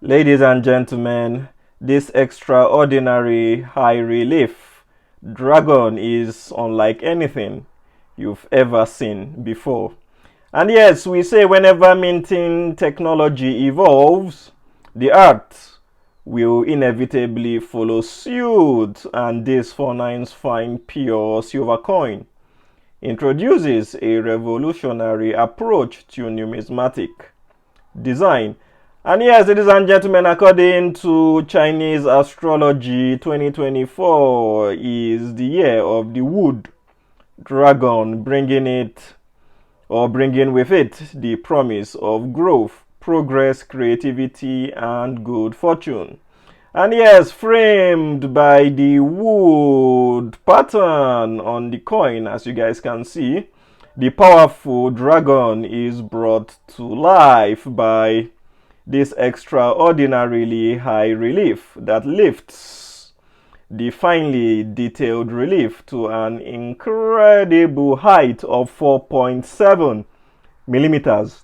Ladies and gentlemen, this extraordinary high relief dragon is unlike anything you've ever seen before. And yes, we say whenever minting technology evolves, the art will inevitably follow suit, and this 49's fine pure silver coin introduces a revolutionary approach to numismatic design. And yes, ladies and gentlemen, according to Chinese astrology, 2024 is the year of the wood dragon, bringing with it the promise of growth, progress, creativity, and good fortune. And yes, framed by the wood pattern on the coin, as you guys can see, the powerful dragon is brought to life by this extraordinarily high relief that lifts the finely detailed relief to an incredible height of 4.7 millimeters.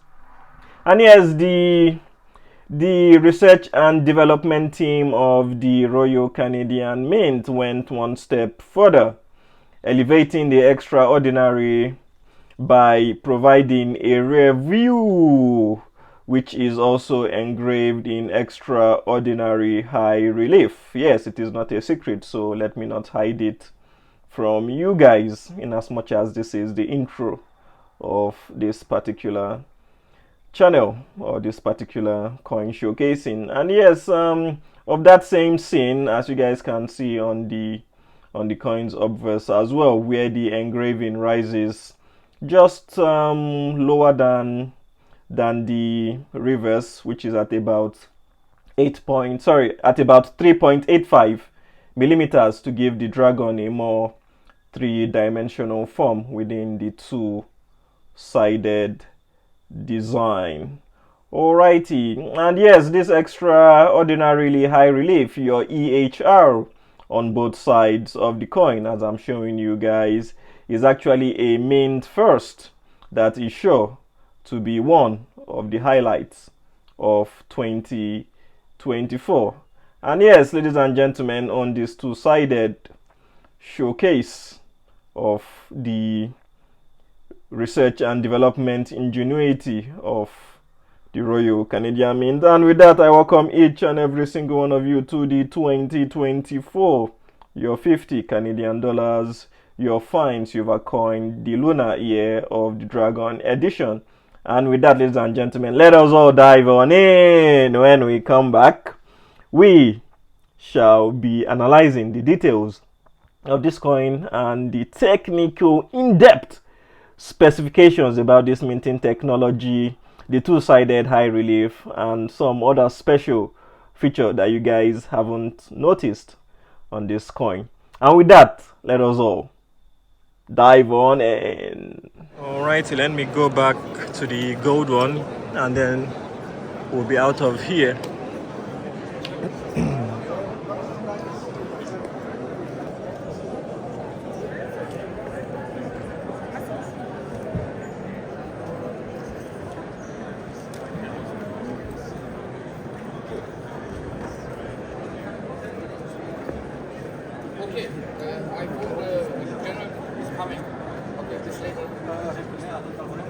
And yes, the research and development team of the Royal Canadian Mint went one step further, elevating the extraordinary by providing a review which is also engraved in extraordinary high relief. Yes, it is not a secret, so let me not hide it from you guys, in as much as this is the intro of this particular channel or this particular coin showcasing. And yes, of that same scene, as you guys can see on the coin's obverse as well, where the engraving rises just lower than the reverse, which is at about 3.85 millimeters, to give the dragon a more three-dimensional form within the two-sided design. Alrighty, and yes, this extraordinarily high relief, your EHR on both sides of the coin, as I'm showing you guys, is actually a mint first that is sure to be one of the highlights of 2024. And yes, ladies and gentlemen, on this two-sided showcase of the research and development ingenuity of the Royal Canadian Mint. And with that, I welcome each and every single one of you to the 2024, your 50 Canadian dollars, your fine silver coin, the lunar year of the Dragon edition. And with that, ladies and gentlemen, let us all dive on in. When we come back, we shall be analyzing the details of this coin and the technical, in-depth specifications about this minting technology, the two-sided high relief, and some other special feature that you guys haven't noticed on this coin. And with that, let us all dive on in. Alrighty, let me go back to the gold one and then we'll be out of here. Okay, I thought the general is coming. Okay, this lady. Yeah, tablet.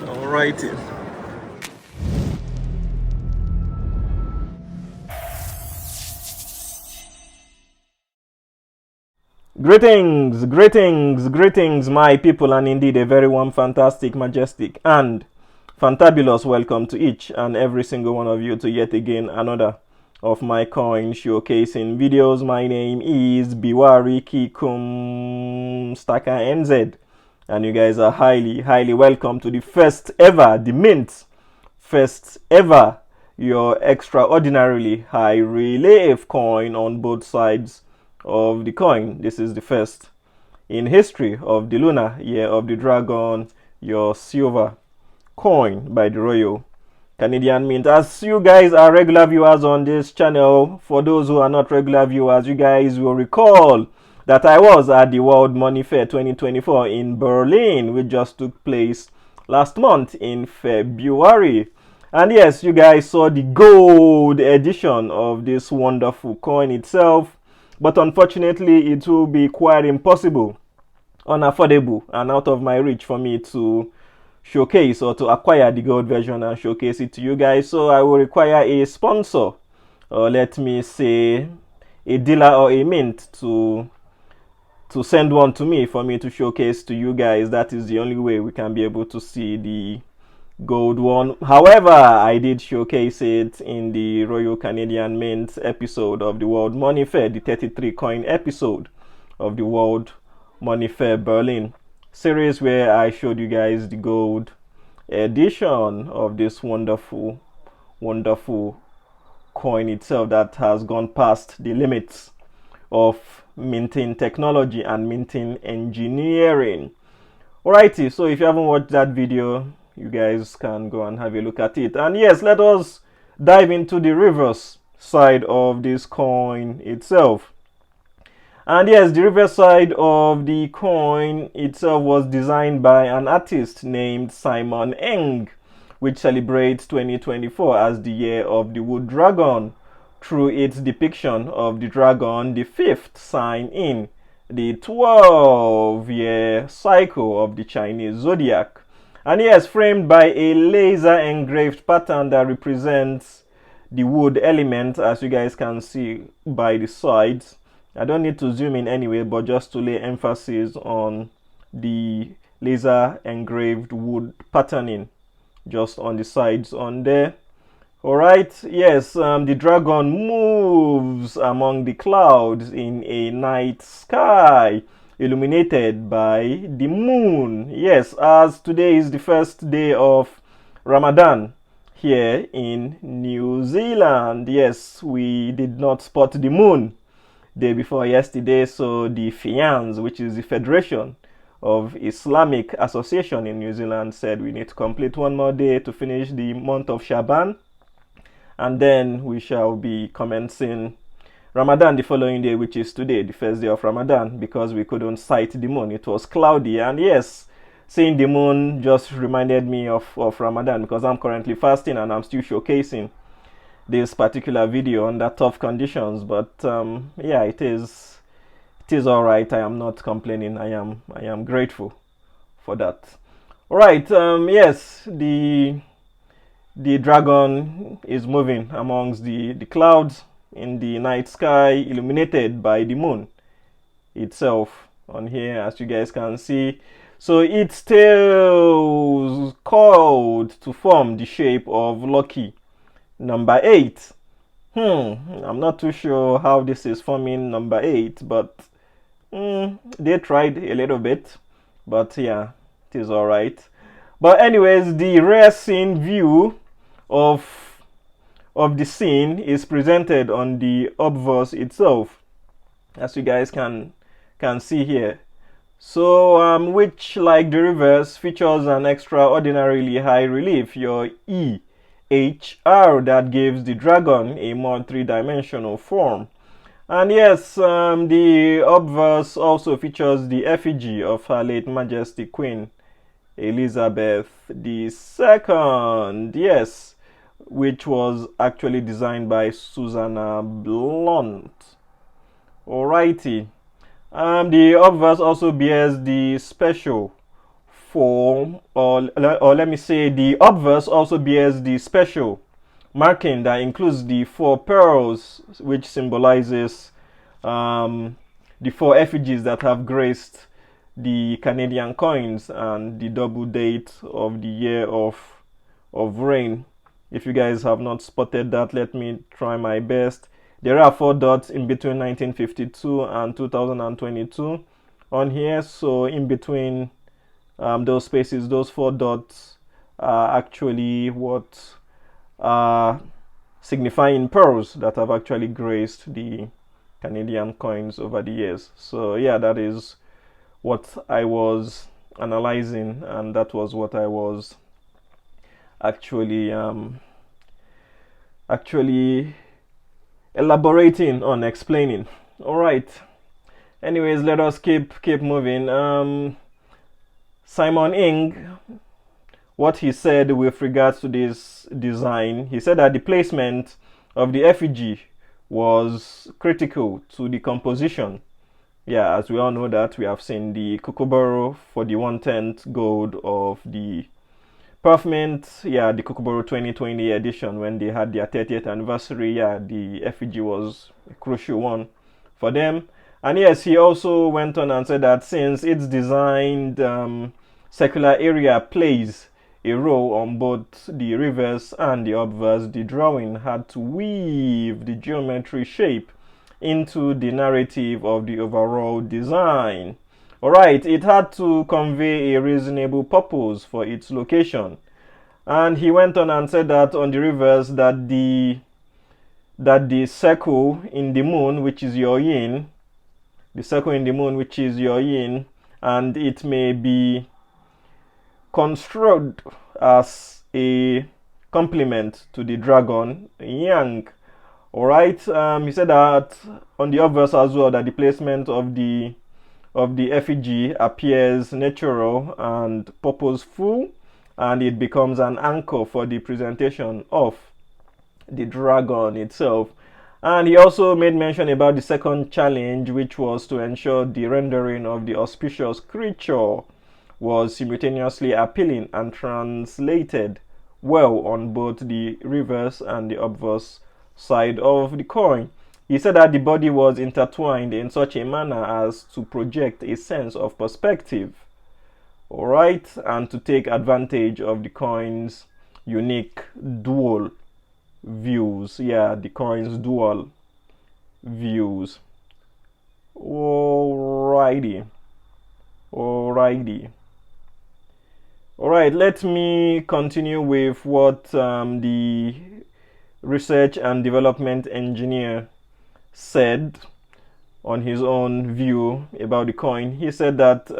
Alrighty. Greetings, my people, and indeed a very warm, fantastic, majestic, and fantabulous welcome to each and every single one of you to yet again another of my coin showcasing videos. My name is Biwari Kikum Staka NZ, and you guys are highly welcome to the first ever, the Mint's first ever your extraordinarily high relief coin on both sides of the coin. This is the first in history of the lunar year of the dragon, your silver coin by the Royal Canadian Mint. As you guys are regular viewers on this channel, for those who are not regular viewers, you guys will recall that I was at the World Money Fair 2024 in Berlin, which just took place last month in February. And yes, you guys saw the gold edition of this wonderful coin itself, but unfortunately it will be quite impossible, unaffordable, and out of my reach for me to showcase or to acquire the gold version and showcase it to you guys. So I will require a sponsor, or let me say a dealer or a mint, to send one to me for me to showcase to you guys. That is the only way we can be able to see the gold one. However, I did showcase it in the Royal Canadian Mint episode of the World Money Fair, the 33 coin episode of the World Money Fair Berlin series, where I showed you guys the gold edition of this wonderful coin itself that has gone past the limits of minting technology and minting engineering. Alrighty, so if you haven't watched that video, you guys can go and have a look at it. And yes, let us dive into the reverse side of this coin itself. And yes, the reverse side of the coin itself was designed by an artist named Simon Eng, which celebrates 2024 as the year of the wood dragon through its depiction of the dragon, the fifth sign in the 12-year cycle of the Chinese zodiac. And yes, framed by a laser engraved pattern that represents the wood element, as you guys can see by the sides. I don't need to zoom in anyway, but just to lay emphasis on the laser engraved wood patterning just on the sides on there. Alright, yes, the dragon moves among the clouds in a night sky illuminated by the moon. Yes, as today is the first day of Ramadan here in New Zealand. Yes, we did not spot the moon day before yesterday, so the FIANZ, which is the Federation of Islamic Association in New Zealand, said we need to complete one more day to finish the month of Shaban, and then we shall be commencing Ramadan the following day, which is today, the first day of Ramadan, because we couldn't sight the moon. It was cloudy, and yes, seeing the moon just reminded me of Ramadan, because I'm currently fasting and I'm still showcasing this particular video under tough conditions. But yeah, it is all right. I am not complaining. I am grateful for that. All right, yes, the dragon is moving amongst the clouds in the night sky, illuminated by the moon itself on here, as you guys can see. So its tail is curled to form the shape of lucky number 8. I'm not too sure how this is forming number 8, but they tried a little bit. But yeah, it is all right. But anyways, the rare scene view of the scene is presented on the obverse itself, as you guys can see here. So which, like the reverse, features an extraordinarily high relief, your EHR, that gives the dragon a more three-dimensional form. And yes, the obverse also features the effigy of Her late Majesty Queen Elizabeth II. Yes, which was actually designed by Susanna Blunt. Alrighty. The obverse also bears the special form, or let me say, the obverse also bears the special marking that includes the 4 pearls, which symbolizes the 4 effigies that have graced the Canadian coins and the double date of the year of reign. If you guys have not spotted that, let me try my best. There are 4 dots in between 1952 and 2022 on here. So in between those spaces, those 4 dots are actually what signifying pearls that have actually graced the Canadian coins over the years. So yeah, that is what I was analyzing, and that was what I was actually elaborating on, explaining. All right. Anyways, let us keep moving. Simon Ing, what he said with regards to this design, he said that the placement of the effigy was critical to the composition. Yeah, as we all know that we have seen the Kookaburra for the 1/10 gold of the Mint, yeah, the Kookaburra 2020 edition, when they had their 30th anniversary, yeah, the effigy was a crucial one for them. And yes, he also went on and said that since its designed circular area plays a role on both the reverse and the obverse, the drawing had to weave the geometry shape into the narrative of the overall design. Alright, it had to convey a reasonable purpose for its location. And he went on and said that on the reverse, that the circle in the moon, which is your yin, the circle in the moon, which is your yin, and it may be construed as a complement to the dragon yang. Alright, he said that on the obverse as well, that the placement of the effigy appears natural and purposeful, and it becomes an anchor for the presentation of the dragon itself. And he also made mention about the second challenge, which was to ensure the rendering of the auspicious creature was simultaneously appealing and translated well on both the reverse and the obverse side of the coin. He said that the body was intertwined in such a manner as to project a sense of perspective, alright, and to take advantage of the coin's unique dual views. Yeah, the coin's dual views. Alrighty. Alright, let me continue with what the research and development engineer said on his own view about the coin. He said that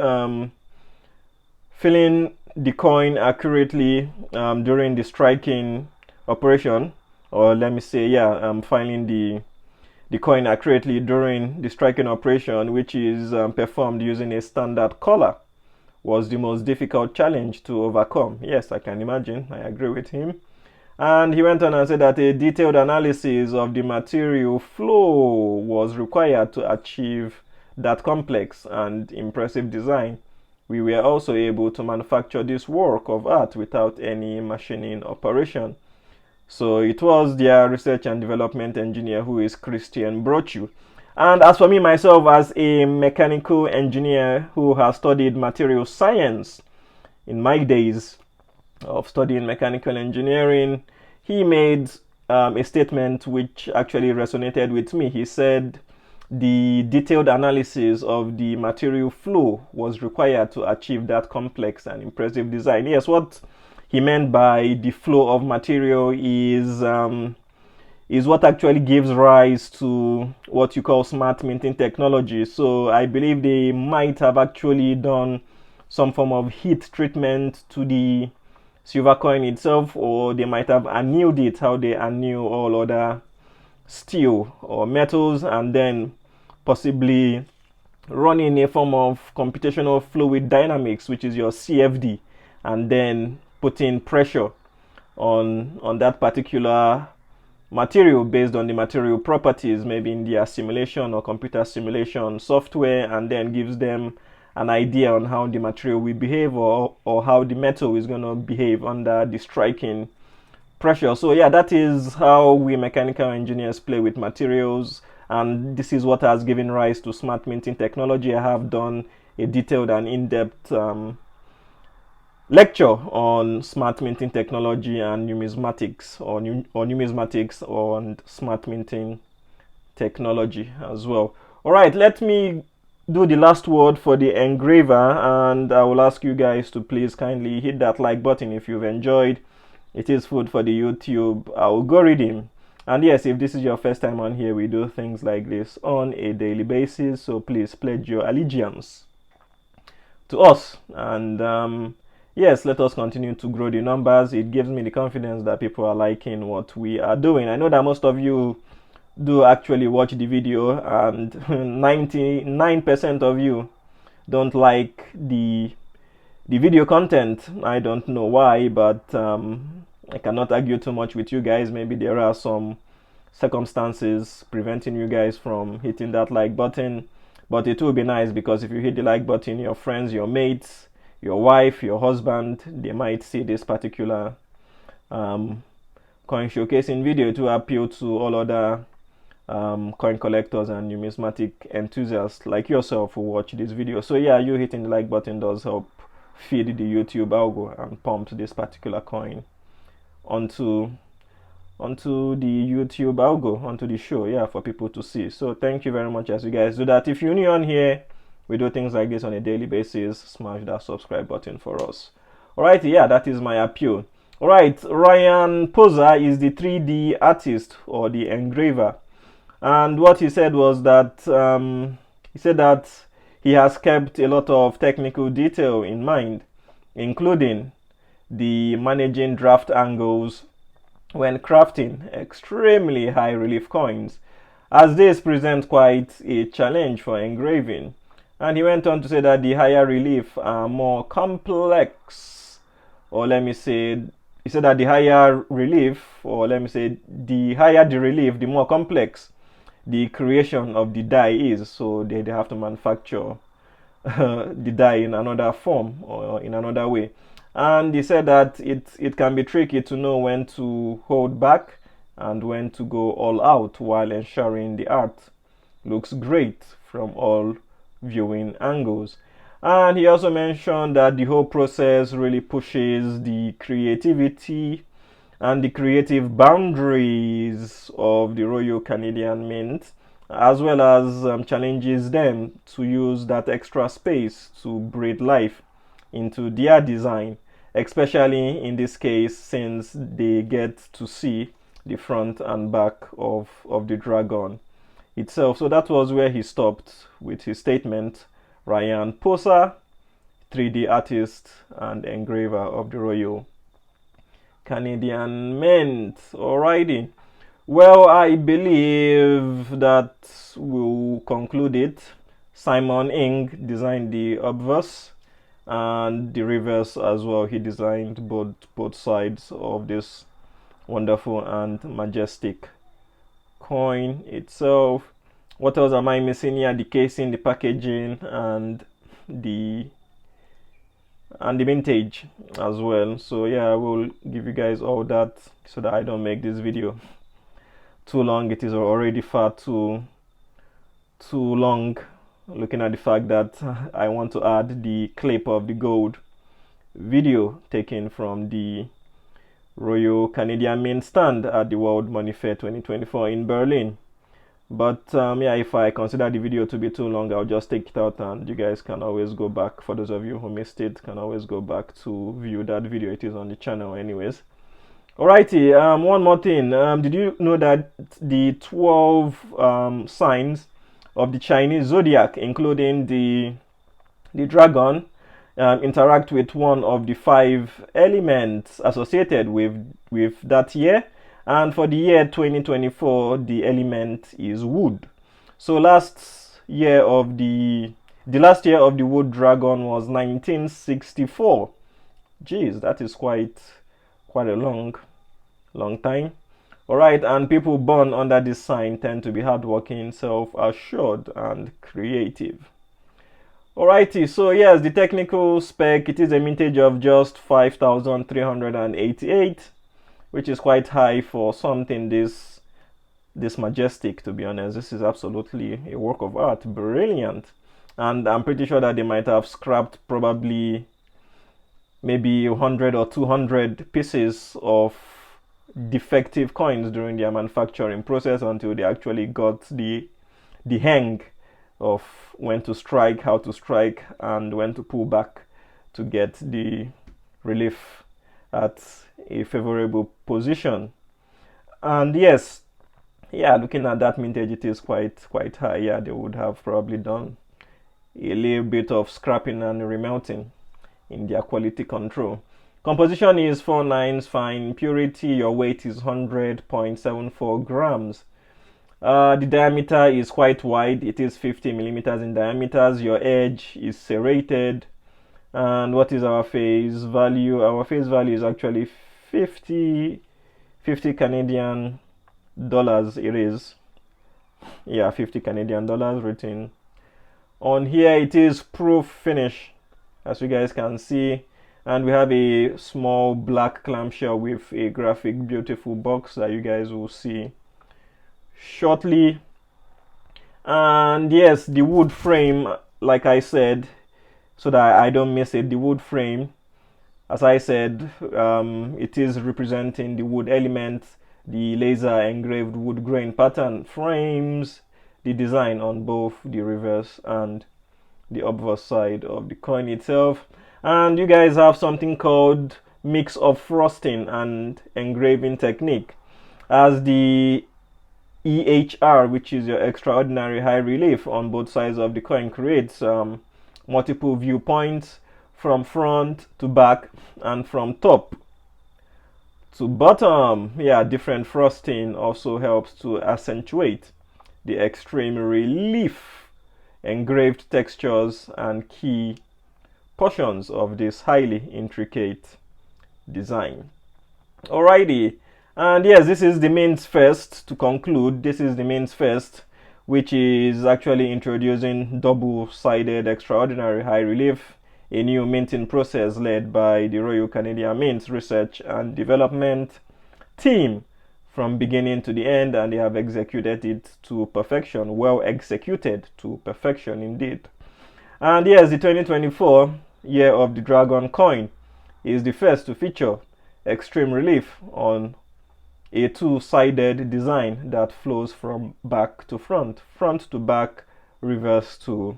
filling the coin accurately during the striking operation, or let me say, yeah, filing the coin accurately during the striking operation, which is performed using a standard collar, was the most difficult challenge to overcome. Yes, I can imagine. I agree with him. And he went on and said that a detailed analysis of the material flow was required to achieve that complex and impressive design. We were also able to manufacture this work of art without any machining operation. So it was their research and development engineer, who is Christian Brochu. And as for me myself, as a mechanical engineer who has studied material science in my days of studying mechanical engineering, he made a statement which actually resonated with me. He said the detailed analysis of the material flow was required to achieve that complex and impressive design. Yes, what he meant by the flow of material is what actually gives rise to what you call smart minting technology. So I believe they might have actually done some form of heat treatment to the silver coin itself, or they might have annealed it how they anneal all other steel or metals, and then possibly running a form of computational fluid dynamics, which is your CFD, and then putting pressure on that particular material based on the material properties, maybe in their simulation or computer simulation software, and then gives them an idea on how the material will behave, or how the metal is going to behave under the striking pressure. So yeah, that is how we mechanical engineers play with materials, and this is what has given rise to smart minting technology. I have done a detailed and in-depth lecture on smart minting technology and numismatics, or numismatics and smart minting technology as well. All right, let me do the last word for the engraver, and I will ask you guys to please kindly hit that like button if you've enjoyed. It is food for the YouTube algorithm. And yes, if this is your first time on here, we do things like this on a daily basis, so please pledge your allegiance to us. And yes, let us continue to grow the numbers. It gives me the confidence that people are liking what we are doing. I know that most of you do actually watch the video, and 99% of you don't like the video content. I don't know why, but I cannot argue too much with you guys. Maybe there are some circumstances preventing you guys from hitting that like button, but it will be nice, because if you hit the like button, your friends, your mates, your wife, your husband, they might see this particular coin showcasing video to appeal to all other coin collectors and numismatic enthusiasts like yourself who watch this video. So yeah, you hitting the like button does help feed the YouTube algo and pump this particular coin onto the YouTube algo, onto the show, yeah, for people to see. So thank you very much as you guys do that. If you're new on here, we do things like this on a daily basis. Smash that subscribe button for us. Alright, yeah, that is my appeal. Alright, Ryan Posa is the 3D artist or the engraver, and what he said was that he has kept a lot of technical detail in mind, including the managing draft angles when crafting extremely high relief coins, as this presents quite a challenge for engraving. And he went on to say that the higher relief are more complex, or let me say, he said that the higher relief, or let me say, the higher the relief, the more complex the creation of the die is. So they have to manufacture the die in another form or in another way. And he said that it can be tricky to know when to hold back and when to go all out while ensuring the art looks great from all viewing angles. And he also mentioned that the whole process really pushes the creativity and the creative boundaries of the Royal Canadian Mint, as well as challenges them to use that extra space to breathe life into their design, especially in this case since they get to see the front and back of the dragon itself. So that was where he stopped with his statement. Ryan Posa, 3D artist and engraver of the Royal Canadian Mint. Alrighty. Well, I believe that we'll conclude it. Simon Ing designed the obverse and the reverse as well. He designed both sides of this wonderful and majestic coin itself. What else am I missing here? The casing, the packaging, and the vintage as well. So yeah, I will give you guys all that so that I don't make this video too long. It is already far too long, looking at the fact that I want to add the clip of the gold video taken from the Royal Canadian Mint stand at the World Money Fair 2024 in Berlin. But yeah, if I consider the video to be too long, I'll just take it out, and you guys can always go back. For those of you who missed it, can always go back to view that video. It is on the channel anyways. Alrighty, one more thing. Did you know that the 12 signs of the Chinese zodiac, including the dragon, interact with one of the 5 elements associated with that year? And for the year 2024, the element is wood. So last year of the last year of the wood dragon was 1964. Jeez, that is quite a long time. All right, and people born under this sign tend to be hardworking, self-assured, and creative. Alrighty, so yes, the technical spec, it is a mintage of just 5,388, which is quite high for something this majestic, to be honest. This is absolutely a work of art, brilliant. And I'm pretty sure that they might have scrapped probably maybe 100 or 200 pieces of defective coins during their manufacturing process until they actually got the hang of when to strike, how to strike, and when to pull back to get the relief at a favorable position. And yes, Yeah, looking at that mintage, it is quite high. Yeah, they would have probably done a little bit of scrapping and remelting in their quality control. Composition is 4 nines, fine purity. Your weight is 100.74 grams. The diameter is quite wide. It is 50 millimeters in diameters. Your edge is serrated. And what is our face value? Our face value is actually 50 Canadian dollars. It is, yeah, 50 Canadian dollars written on here. It is proof finish, as you guys can see, and we have a small black clamshell with a graphic beautiful box that you guys will see shortly. And yes, the wood frame, like I said, so that I don't miss it, the wood frame, as I said, it is representing the wood element. The laser engraved wood grain pattern frames the design on both the reverse and the obverse side of the coin itself. And you guys have something called mix of frosting and engraving technique, as the EHR, which is your extraordinary high relief, on both sides of the coin creates multiple viewpoints from front to back and from top to bottom. Yeah, different frosting also helps to accentuate the extreme relief, engraved textures, and key portions of this highly intricate design. Alrighty, and yes, this is the mains first. To conclude, this is the mains first, which is actually introducing double-sided extraordinary high relief, a new minting process led by the Royal Canadian Mint Research and Development team from beginning to the end, and they have executed it to perfection. Well executed to perfection indeed. And yes, the 2024 year of the Dragon coin is the first to feature extreme relief on a two-sided design that flows from back to front, front to back, reverse to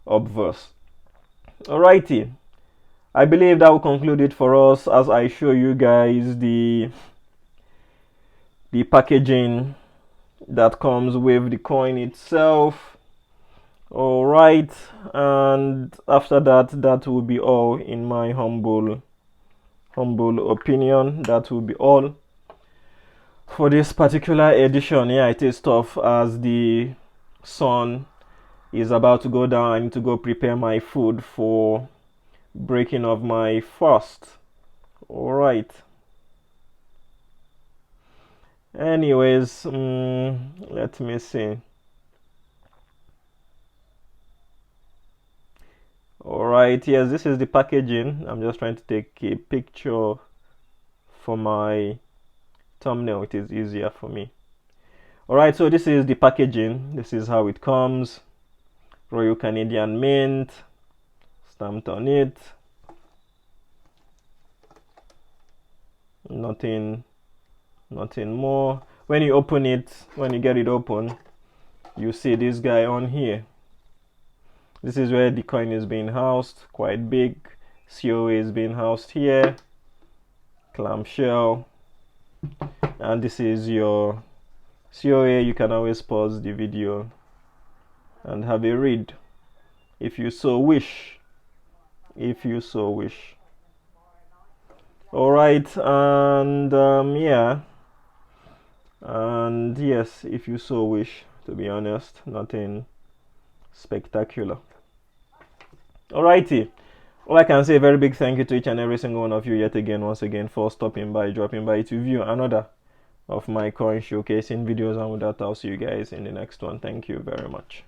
obverse. Alrighty, I believe that will conclude it for us, as I show you guys the packaging that comes with the coin itself. Alright, and after that will be all. In my humble opinion, that will be all for this particular edition. Yeah, it is tough as the sun is about to go down. I need to go prepare my food for breaking of my fast. Alright, anyways, let me see. Alright, yes, this is the packaging. I'm just trying to take a picture for my thumbnail. It is easier for me. Alright, so this is the packaging. This is how it comes. Royal Canadian Mint stamped on it. Nothing more. When you open it, when you get it open, you see this guy on here. This is where the coin is being housed, quite big. COA is being housed here, clamshell, and this is your COA. You can always pause the video and have a read if you so wish. Alright, and yeah, and yes, if you so wish, to be honest, nothing spectacular. Alrighty, all I can say, a very big thank you to each and every single one of you once again for stopping by, dropping by to view another of my coin showcasing videos. And with that, I'll see you guys in the next one. Thank you very much.